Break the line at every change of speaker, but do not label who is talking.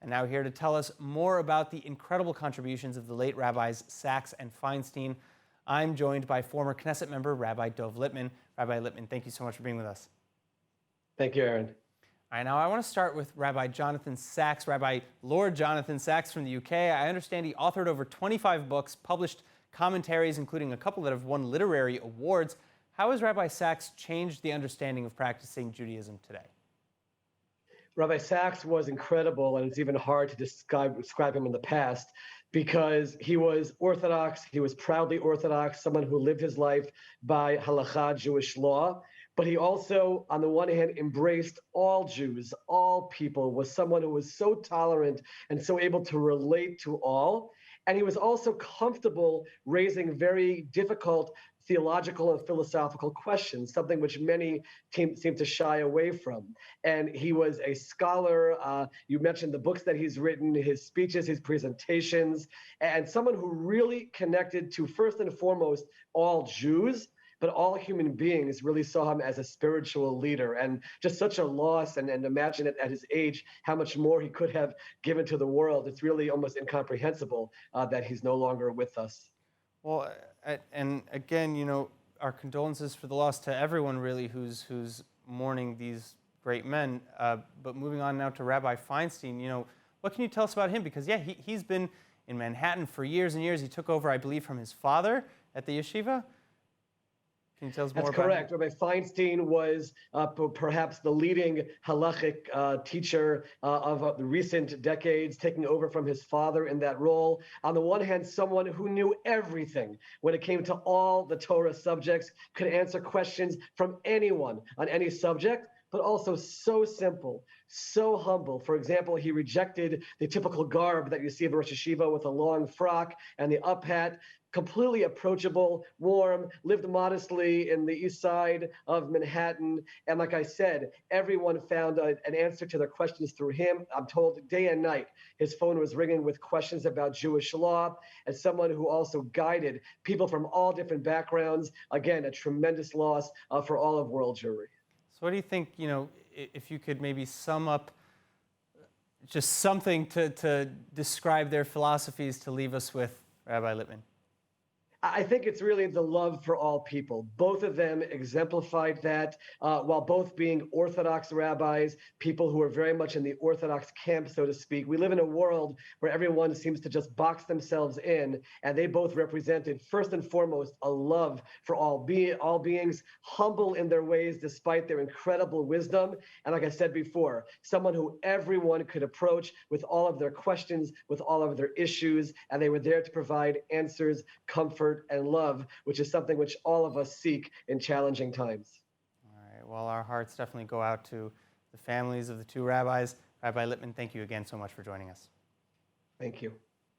And now here to tell us more about the incredible contributions of the late Rabbis Sachs and Feinstein, I'm joined by former Knesset member Rabbi Dov Lipman. Rabbi Lipman, thank you so much for being with us.
Thank you, Aaron.
All right, now I want to start with Rabbi Jonathan Sachs, Rabbi Lord Jonathan Sachs from the UK. I understand he authored over 25 books, published commentaries, including a couple that have won literary awards. How has Rabbi Sachs changed the understanding of practicing Judaism today?
Rabbi Sachs was incredible, and it's even hard to describe him in the past because he was Orthodox, he was proudly Orthodox, someone who lived his life by halakha, Jewish law. But he also, on the one hand, embraced all Jews, all people, was someone who was so tolerant and so able to relate to all. And he was also comfortable raising very difficult theological and philosophical questions, something which many seem to shy away from. And he was a scholar. You mentioned the books that he's written, his speeches, his presentations, and someone who really connected to, first and foremost, all Jews, but all human beings really saw him as a spiritual leader, and just such a loss. And imagine it at his age, how much more he could have given to the world. It's really almost incomprehensible that he's no longer with us.
Well, and again, you know, our condolences for the loss to everyone really who's mourning these great men. But moving on now to Rabbi Feinstein, you know, what can you tell us about him? Because yeah, he's been in Manhattan for years and years. He took over, I believe, from his father at the yeshiva. Can you tell us more about
That's correct. Rabbi Feinstein was perhaps the leading halachic teacher of the recent decades, taking over from his father in that role. On the one hand, someone who knew everything when it came to all the Torah subjects, could answer questions from anyone on any subject, but also so simple, so humble. For example, he rejected the typical garb that you see of a Rosh Yeshiva with a long frock and the up hat. Completely approachable, warm, lived modestly in the east side of Manhattan. And like I said, everyone found an answer to their questions through him. I'm told day and night, his phone was ringing with questions about Jewish law, and someone who also guided people from all different backgrounds. Again, a tremendous loss for all of world Jewry.
So what do you think, you know, if you could maybe sum up just something to describe their philosophies to leave us with, Rabbi Lipman?
I think it's really the love for all people. Both of them exemplified that while both being Orthodox rabbis, people who are very much in the Orthodox camp, so to speak. We live in a world where everyone seems to just box themselves in, and they both represented, first and foremost, a love for all beings, humble in their ways despite their incredible wisdom. And like I said before, someone who everyone could approach with all of their questions, with all of their issues, and they were there to provide answers, comfort, and love, which is something which all of us seek in challenging times.
All right, well, our hearts definitely go out to the families of the two rabbis. Rabbi Lipman, thank you again so much for joining us.
Thank you.